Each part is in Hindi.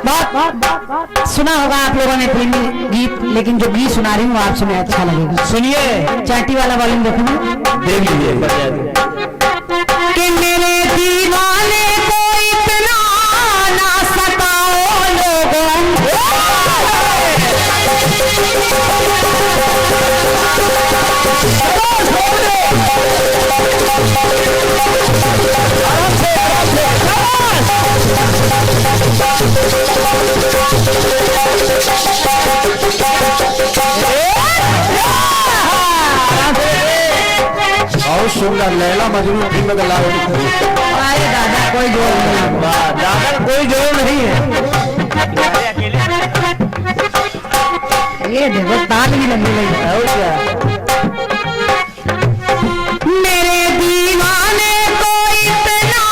बहुत सुना होगा आप लोगों ने फिल्मी गीत, लेकिन जो गीत सुना रही हूँ आप सुने अच्छा लगेगा। सुनिए, चाटी वाला वॉल्यूम देखो, देख लीजिए। कि मेरे दीवाने को इतना ना सताओ लोगों, बहुत सुंदर लैला मजनू फिल्म का लाभ। अरे दादा कोई जोड़ नहीं, दादा कोई जोड़ नहीं है। ये देखो ताल भी लगी लगी। और क्या? मेरे दीवाने को इतना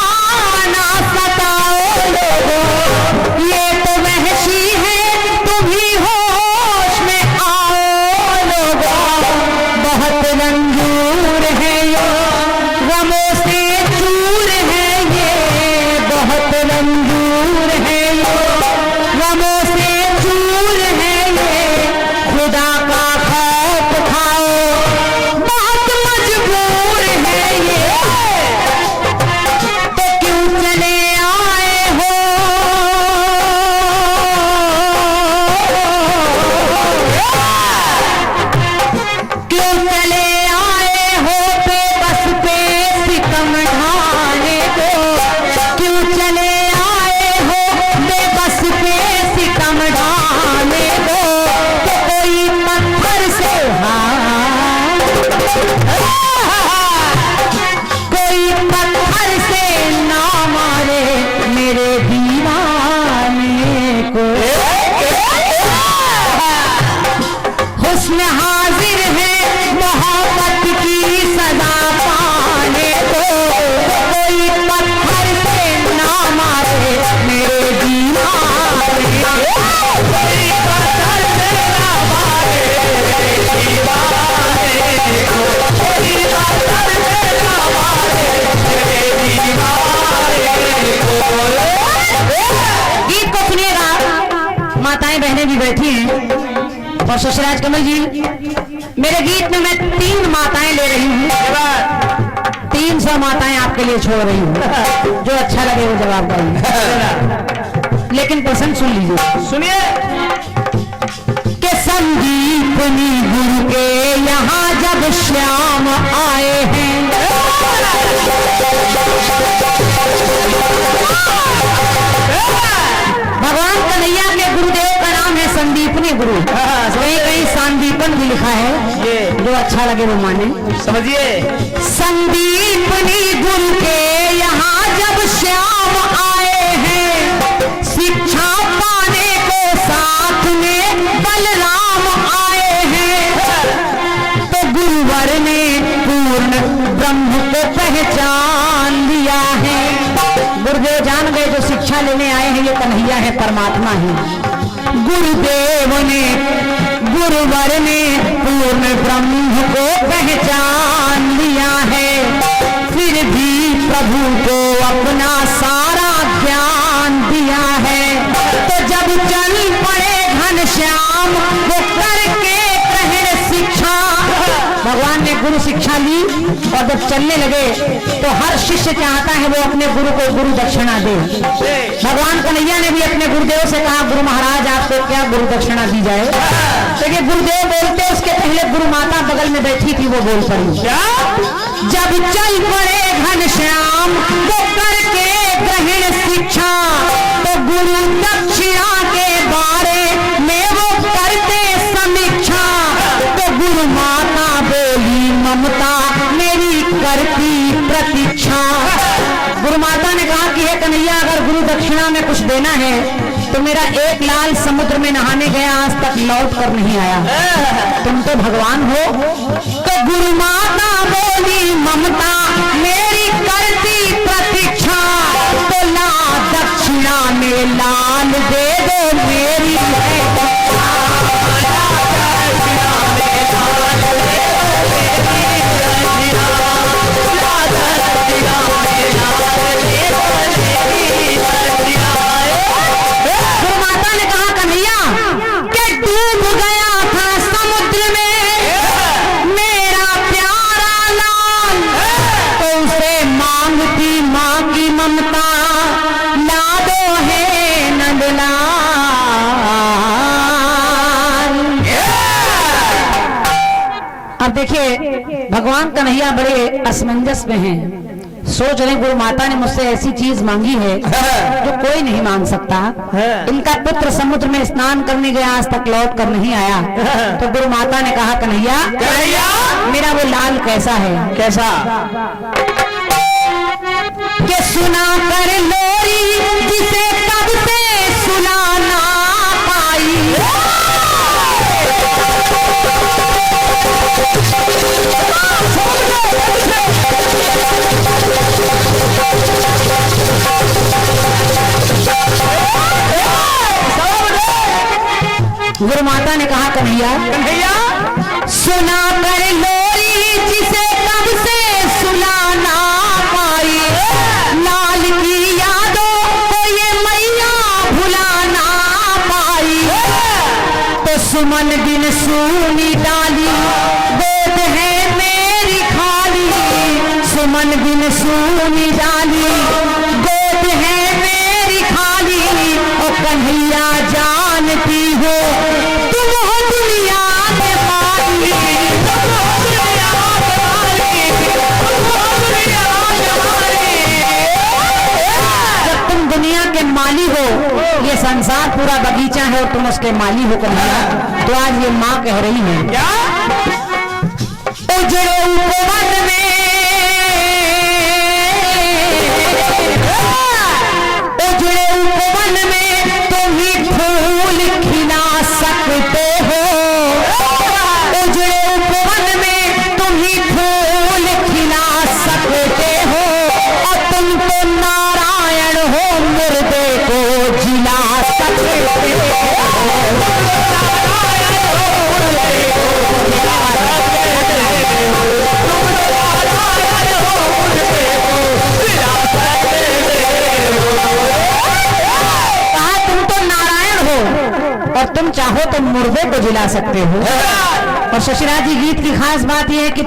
ना सताओ लोगों, ये तो वहशी है, तुम ही होश में आओ लोगों। बहुत रंजूर है ये, गमों से चूर है ये, बहुत रंजूर है ये, गमों से चूर है ये। खुदा का खौफ खाओ, बहुत मजबूर है ये, तो क्यों चले आए हो, क्यों चले आए हो बेबस पे सितम ढाने को, क्यों चले आए हो बेबस पे सितम ढाने को। तो कोई पत्थर से कोई पत्थर से ना मारे मेरे दीवाने को। हुस्न हाजिर है मोहब्बत की सदा पाने को, कोई पत्थर से ना मारे मेरे दीवाने को। कोई पत्थर से ना मारे मेरे दीवाने को, कोई पत्थर से ना मारे मेरे दीवाने को। गीत को सुनिएगा, माताएं बहनें भी बैठी हैं। और शशराज कमल जी, मेरे गीत में मैं 3 माताएं ले रही हूँ, 300 माताएं आपके लिए छोड़ रही हूँ। जो अच्छा लगे वो जवाब देंगे, लेकिन पसंद सुन लीजिए। सुनिए, कि संदीपनी गुरु के यहाँ जब श्याम आए हैं, भगवान कन्हैया के गुरुदेव का नाम है संदीपनी गुरु। कहीं कहीं संदीपन भी लिखा है, ये जो अच्छा लगे वो माने। समझिए, संदीपनी गुरु के यहाँ जब श्याम आए हैं, शिक्षा पाने को साथ में बलराम आए हैं। तो गुरुवर ने पूर्ण ब्रह्म को पहचान लिया है। गुरुदेव जान गए जो शिक्षा लेने आए हैं ये कन्हैया है, परमात्मा है। गुरुदेव ने, गुरुवर ने पूर्ण ब्रह्म को पहचान लिया है। फिर भी प्रभु को अपना सारा ज्ञान दिया है। तो जब चल पड़े घनश्याम वो करके कहे शिक्षा, भगवान ने गुरु शिक्षा ली और जब चलने लगे तो हर शिष्य चाहता है वो अपने गुरु को गुरु दक्षिणा दे। भगवान कन्हैया ने भी अपने गुरुदेव से कहा, गुरु महाराज आपको क्या गुरु दक्षिणा दी जाए। तो ये गुरुदेव बोलते, उसके पहले गुरु माता बगल में बैठी थी, वो बोल पड़ी, जब चल पड़े घनश्याम वो करके ग्रहण शिक्षा, तो गुरु दक्षिणा के बारे में वो करते समीक्षा। तो गुरु माता बोली ममता मेरी करती प्रतीक्षा। गुरु माता ने कहा कि हे कन्हैया, अगर गुरु दक्षिणा में कुछ देना है तो मेरा एक लाल समुद्र में नहाने गया आज तक लौट कर नहीं आया, तुम तो भगवान हो। तो गुरु माता बोली ममता मेरी करती प्रतीक्षा, तो ला दक्षिणा में लाल दे दो मेरी है। गुरु देखिए भगवान कन्हैया बड़े असमंजस में हैं। सोच रहे गुरु माता ने मुझसे ऐसी चीज मांगी है जो कोई नहीं मांग सकता। इनका पुत्र समुद्र में स्नान करने गया, आज तक लौट कर नहीं आया। तो गुरु माता ने कहा कन्हैया मेरा वो लाल कैसा है? कैसा? कि सुना कर लोरी जिसे कब से सुनाना पाई। गुरु माता ने कहा कन्हैया सुना कर लोरी जिसे कब से सुनाना पाई। लाल की यादों को ये मैया भुलाना पाई। तो सुमन बिन सूनी डाली गोद है मेरी खाली। सुमन बिन सूनी डाली गोद है मेरी खाली। और कन्हैया जानती हो तुम हो दुनिया के माली। तुम हो दुनिया के माली। तुम हो दुनिया के माली। जब तुम दुनिया के माली हो, ये संसार पूरा बगीचा है और तुम उसके माली हो कन्हैया, तो आज ये माँ कह रही है क्या? उजड़े उपवन में, उजड़े उपवन में तुम ही फूल खिला सकते हो। उजड़े उपवन में तुम ही फूल खिला सकते हो। और तुम तो नारायण हो, मुर्दे को जिला सकते हो। और तुम चाहो तो मुर्दे को जिला सकते हो। और शशिराज जी गीत की खास बात यह है कि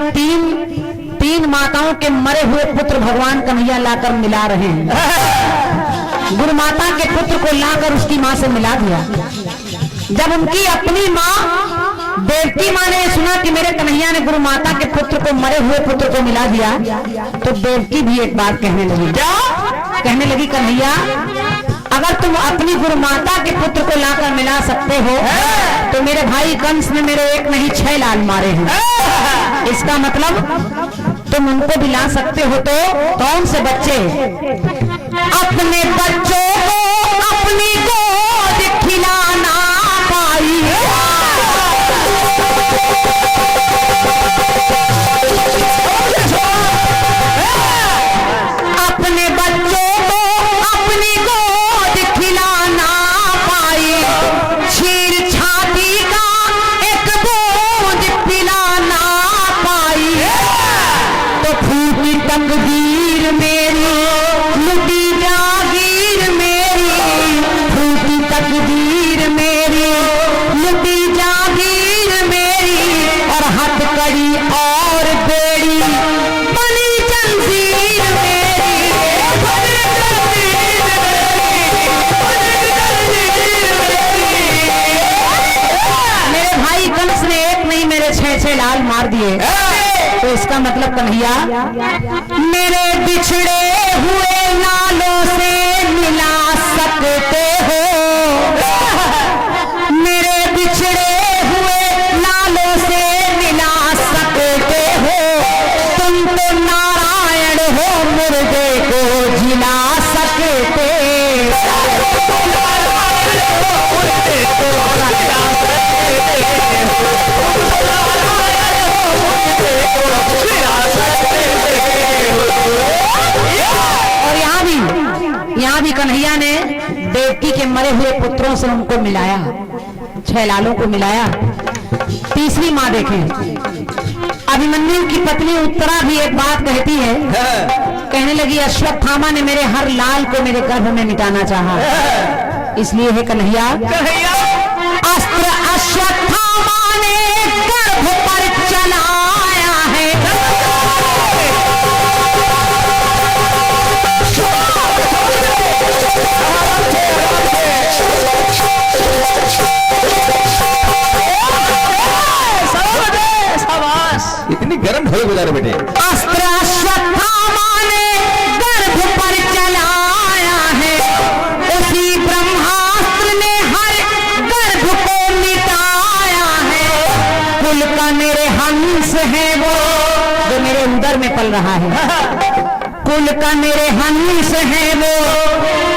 तीन माताओं के मरे हुए पुत्र भगवान कन्हैया लाकर मिला रहे हैं। गुरु माता के पुत्र को लाकर उसकी मां से मिला दिया। जब उनकी अपनी मां देवकी मां ने सुना कि मेरे कन्हैया ने गुरु माता के पुत्र को, मरे हुए पुत्र को मिला दिया, तो देवकी भी एक बात कहने लगी। क्या कहने लगी? कन्हैया अगर तुम अपनी गुरु माता के पुत्र को लाकर मिला सकते हो तो मेरे भाई कंस ने मेरे एक नहीं 6 लाल मारे हैं। इसका मतलब तुम उनको भी ला सकते हो। तो कौन से बच्चे? अपने बच्चों को अपनी गोद खिलाना पाई। अपने बच्चों को अपनी गोद खिलाना पाई। क्षीर छाती का एक बूंद पिलाना पाई। तो फूटी तकदीर मेरी, लुटी जागीर मेरी। फूटी तकदीर मेरी, लुटी जागीर मेरी। और हथकड़ी और बेड़ी बनी जंजीर मेरी। बनी जंजीर मेरी, बनी जंजीर मेरी। मेरे भाई कंस ने एक नहीं मेरे 6 लाल मार दिए। तो इसका मतलब कन्हैया मेरे बिछड़े हुए लालों से मिला सकते हो। मेरे बिछड़े हुए लालों से मिला सकते हो। तुम तो नारायण हो, मुर्दे को जिला सकते। और यहाँ भी कन्हैया ने देवकी के मरे हुए पुत्रों से उनको मिलाया, 6 लालों को मिलाया। तीसरी माँ देखें, अभिमन्यु की पत्नी उत्तरा भी एक बात कहती है। कहने लगी अश्वत्थामा ने मेरे हर लाल को मेरे गर्भ में मिटाना चाहा, इसलिए है कन्हैया अस्त्र अश्वत्थामा ने गर्भ पर चलाया है। हो गुजारे बेटे। अस्त्र अश्वत्थामा ने गर्भ पर चलाया है, उसी ब्रह्मास्त्र ने हर गर्भ को मिटाया है। कुल का मेरे हंस है वो जो मेरे उदर में पल रहा है, कुल का मेरे हंस है वो,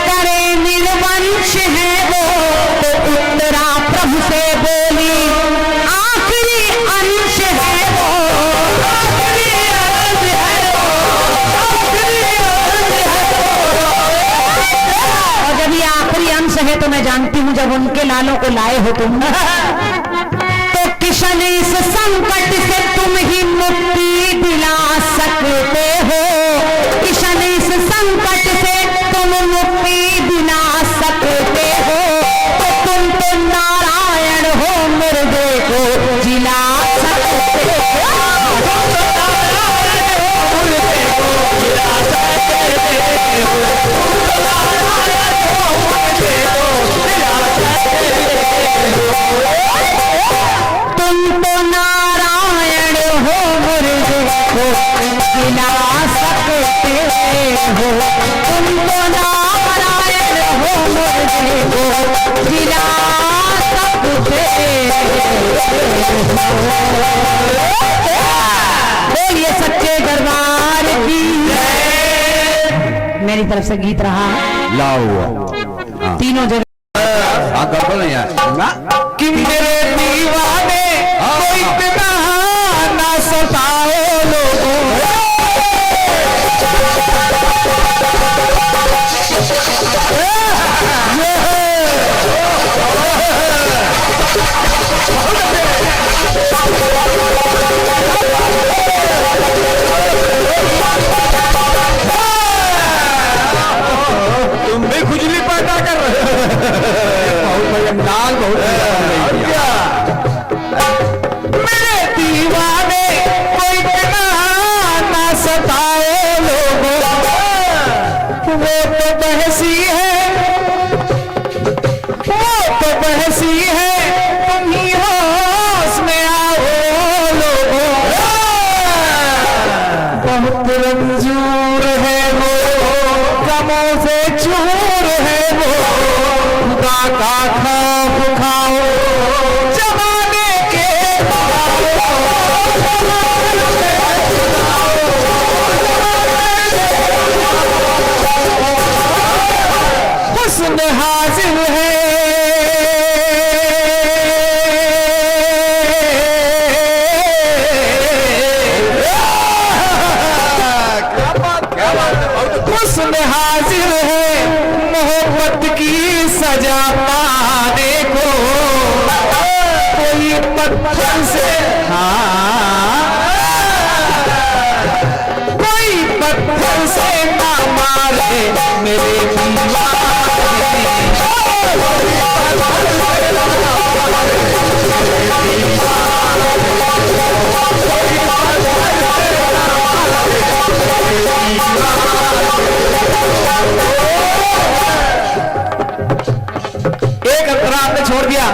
करे निर्वंश है वो। तो उत्तरा प्रभु से बोली आखिरी अंश है वो, आखिरी अंश है वो, आखिरी अंश है वो। और जब ये आखिरी अंश है तो मैं जानती हूं जब उनके लालों को लाए हो तुम, तो किशन इस संकट से तुम ही मुक्ति दिला सकते हो। किशन इस संकट से तुम मुक्ति दिला सकते हो। तो तुम तो नारायण हो, मुर्दे को जिला सकते हो। तुम तो नारायण हो, मुर्दे को जिला सकते हो। तुम तो नारायण हो, मुर्दे को जिला सकते हो। बोलिए सच्चे दरबार की। मेरी तरफ से गीत रहा लाओ तीनों जगह। गड़बड़ नहीं है कि मेरे दीवाने कोई इतना ना सताओ लोगों। तुम भी खुजली पैदा कर रहे हो। बहुत लाल बहुत मेरे दीवाने कोई इतना ना सताओ लोगों। वो तो बहसी है, वो तो बहसी है, तुम ही होश में आओ लोगों। बहुत रंजूर है वो, गमों से चूर है वो। खुदा का खौफ खाओ, जमाने के हुस्न हाजिर है। हुस्न हाजिर है, मोहब्बत की सजा पाने को। कोई पत्थर से कोई पत्थर से ना मारे मेरे दीवाने। एक अंतरा आपने छोड़ दिया।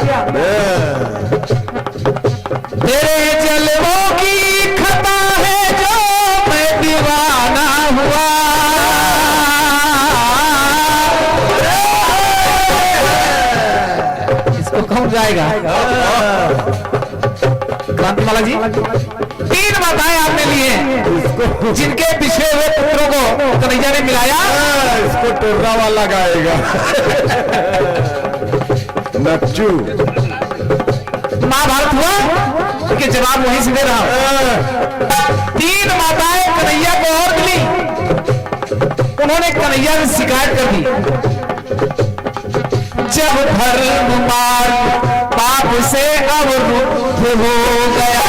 तेरे जलवों की खता है जो मैं दीवाना हुआ। इसको कौन जाएगा? क्रांतिमाला जी, 3 माताएं आपने लिए जिनके पिछड़े हुए पुत्रों को कन्हैया ने मिलाया। इसको टोर्रा वाला गाएगा। नच्चू महाभारत हुआ कि जवाब वहीं से दे रहा हूं। 3 माताएं कन्हैया को और मिली, उन्होंने कन्हैया से शिकायत कर दी। जब धर्म मार्ग पाप से अवरुद्ध हो गया।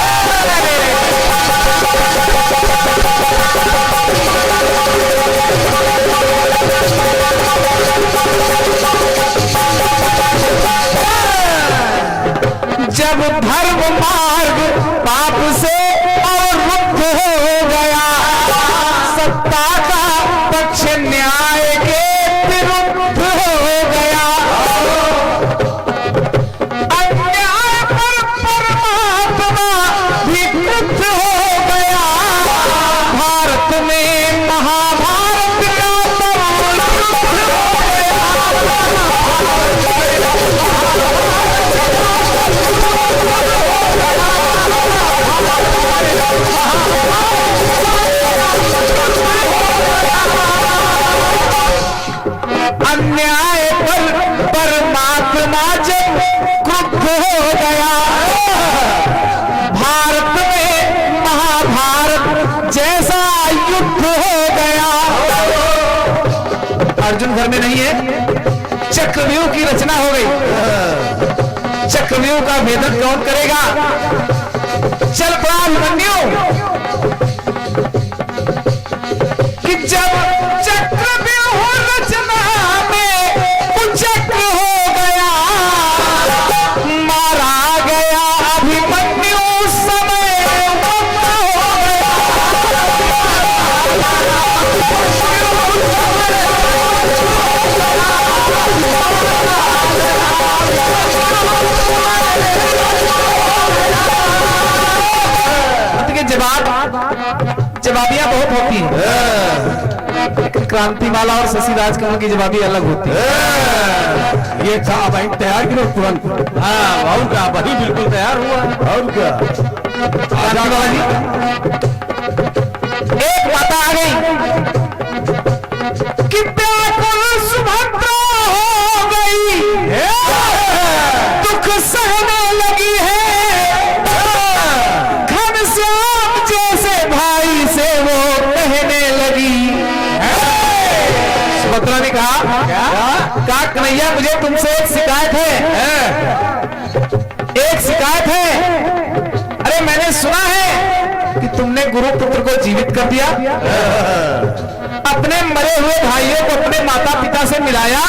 जब धर्म मार्ग पाप से अवरुद्ध हो गया, सत्ता का पक्ष न्याय के विरुद्ध हो गया। अन्याय पर परमात्मा भी क्रुद्ध हो गया। राजा जब क्रुद्ध हो गया, भारत में महाभारत जैसा युद्ध हो गया। अर्जुन घर में नहीं है, चक्रव्यूह की रचना हो गई। चक्रव्यूह का भेदन कौन करेगा? चल पड़ा अभिमन्यु कि जब चक्रव्यूह रचना में कुचक्र हो गया, मारा गया अभिमन्यु समय वक्त हो गया। जवाबियां बहुत होती हैं, लेकिन क्रांतिमाला और शशि राजकमल की जवाबी अलग होती है। ये था भाई तैयार करो तुरंत। हाँ और क्या, वही बिल्कुल तैयार हुआ। और क्या क्रांतिमाला जी, एक माता आ गई कि व्याकुल सुभद्रा हो गई, दुख सहने लगी है, घनश्याम जैसे भाई से वो कहने लगी। सुभद्रा ने कहा, कहा कन्हैया मुझे तुमसे एक शिकायत है, एक शिकायत है। अरे मैंने सुना है कि तुमने गुरुपुत्र को जीवित कर दिया, अपने मरे हुए भाइयों को अपने माता पिता से मिलाया,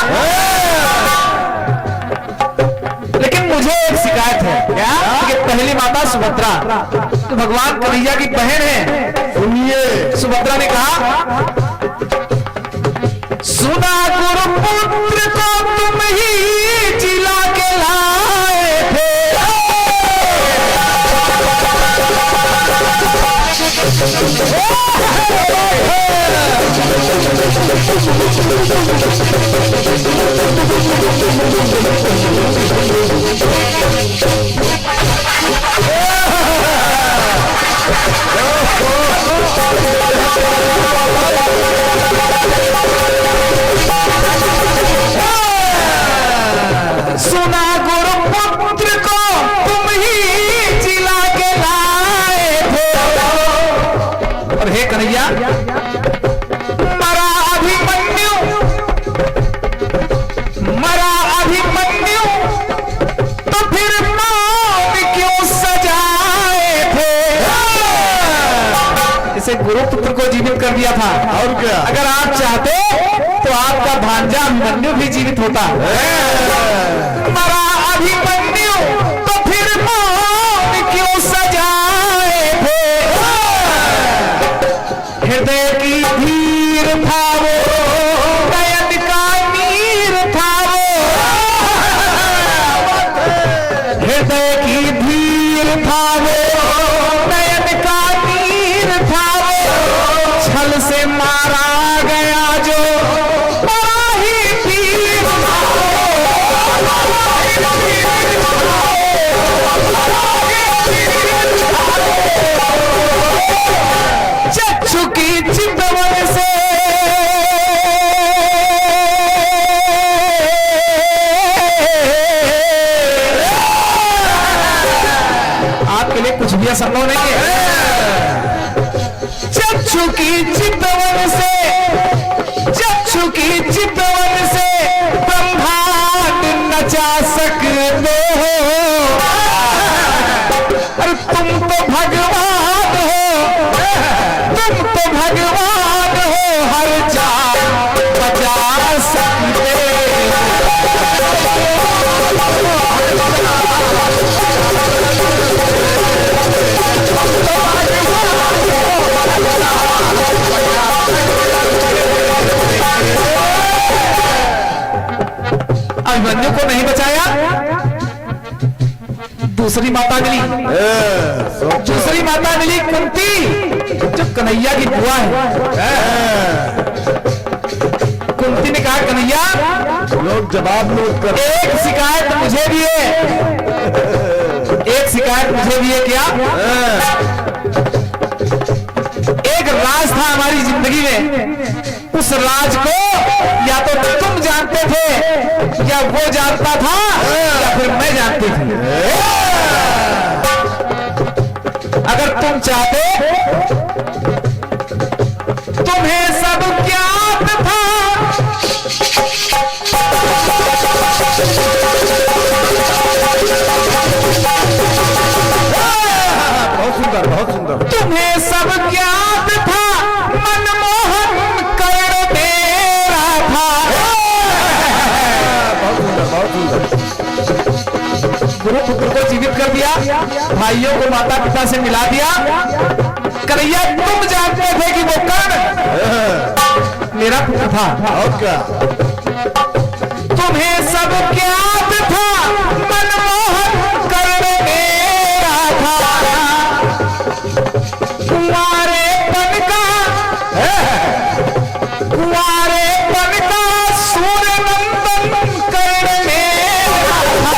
लेकिन मुझे एक शिकायत है। क्या? कि पहली माता सुभद्रा तो भगवान कन्हैया की बहन है। सुनिए, सुभद्रा ने कहा, सुना गुरुपुत्र को तुम ही जिला के लाए थे, सुना गुरुपुत्र को तुम ही जिला के लाए थे। और हे कन्हैया, मरा अभिमन्यु, मरा अभिमन्यु तो फिर मौत क्यों सजाए थे? इसे गुरुपुत्र को जीवित कर दिया था। और क्या, अगर आप चाहते तो आपका भांजा अभिमन्यु भी जीवित होता। मरा अभिमन्यु तो फिर मौत क्यों सजाए थे? हृदय की धीर था वो, नयन का नीर था वो, हृदय की धीर था वो, नयन का नीर था वो, छल से मारा गया जो बड़ा ही वीर था। चक्षु की चितवन से आपके लिए कुछ भी असंभव नहीं है। चक्षु की चितवन से, चक्षु की चितवन से ब्रह्मांड नचा सकते हो। अरे तुम तो भगवान हो, तुम तो भगवान हो, हर जान बचा सकते। अभिमन्यु को नहीं बचाया, दूसरी माता मिली, दूसरी माता मिली कुंती, जो कन्हैया की बुआ है। कुंती ने कहा, कन्हैया लोग जवाब नोट कर, एक शिकायत मुझे भी है, एक शिकायत मुझे भी है। क्या? एक राज था हमारी जिंदगी में, उस राज को या तो तुम जानते थे या वो जानता था या फिर मैं जानती थी। अगर तुम चाहते तुम्हें सब ज्ञात था, बहुत सुंदर, बहुत सुंदर। तुम्हें सब ज्ञात था, मनमोहन कर्ण तेरा था। बहुत सुंदर, बहुत सुंदर। गुरु पुत्र को जीवित कर दिया, भाइयों को माता पिता से मिला दिया। कन्हैया तुम जानते थे कि वो कर्ण मेरा पुत्र था। और क्या? तुम्हें सब ज्ञात था, मनमोहन कर्ण मेरा था। कुंवारेपन का सूर्य नंदन कर्ण मेरा था।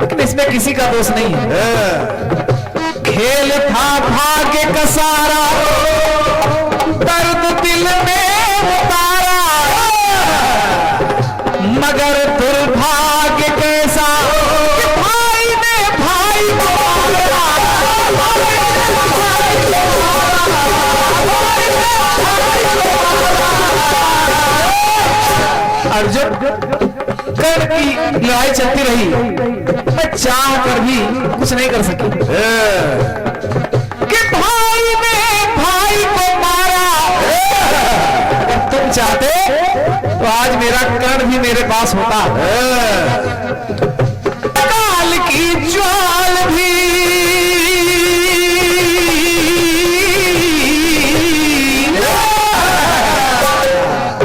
लेकिन इसमें किसी का दोष नहीं है। खेल था भाग्य का सारा, दर्द दिल में उतारा, मगर दुर्भाग्य कैसा कि भाई ने भाई को अर्जुन कर्ण की लड़ाई चलती रही, मैं चाह कर भी कुछ नहीं कर सकी कि भाई ने भाई को मारा। अगर तुम चाहते तो आज मेरा कर्ण भी मेरे पास होता। काल की ज्वाल भी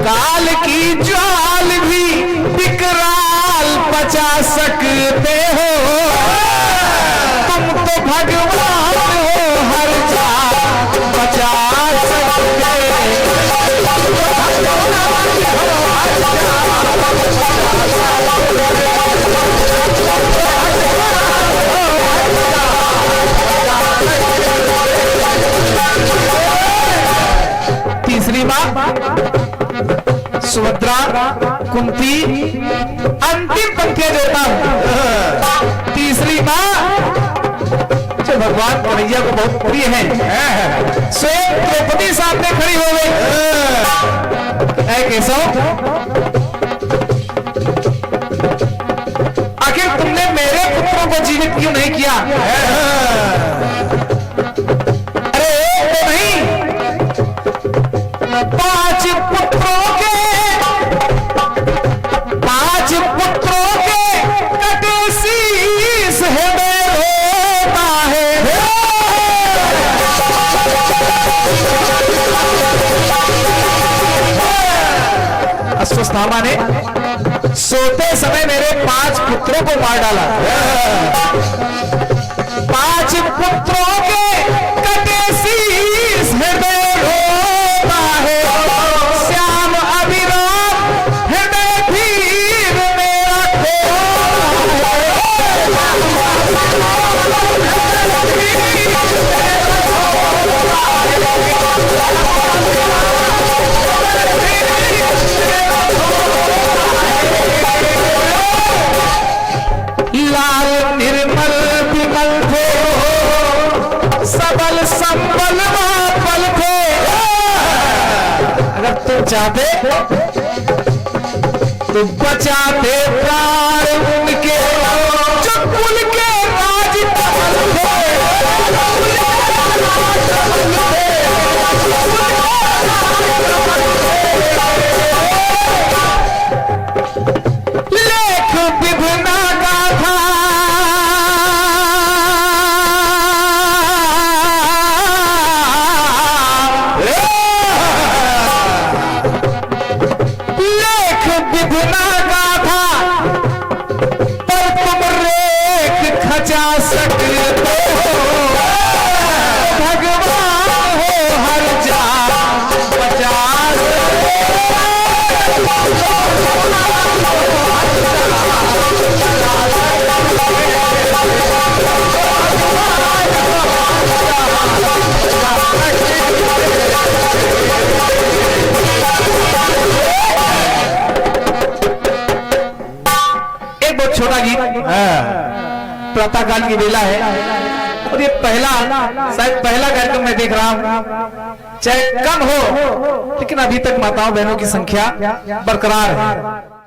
काल की ज्वाल भी विकराल बचा सकते हो। तुम तो भगवान हो, हर जान बचा सकते। तीसरी बात, सुभद्रा कुंती अंतिम पंक्तियां जोड़ता हूं। तीसरी मां जो भगवान कन्हैया को बहुत प्रिय है, स्वयं द्रौपदी सामने खड़ी हो गई। ऐ केशव, आखिर तुमने मेरे पुत्रों को जीवित क्यों नहीं किया? अरे तो नहीं, 5 पुत्रों के कटे शीश हृदय रोता है। अश्वत्थामा ने सोते समय मेरे 5 पुत्रों को मार डाला। 5 पुत्रों के कटे शीश हृदय रोता है। श्याम अभिराम हृदय धीर मेरा खोता है। लाल निर्मल विमल थे, सबल संबल पल थे। अगर तुम चाहते तो बचाते प्राण उनके जो कुल के राज थे। लेख विभिन्न गाथा विभिन्न गाथा, पर तुम रेख खचा सकते हो। भगवान हो, हर जान बचा सकते। प्रातः काल की बेला है और ये शायद पहला कार्यक्रम मैं देख रहा हूं, चाहे कम हो लेकिन अभी तक माताओं बहनों की संख्या बरकरार है।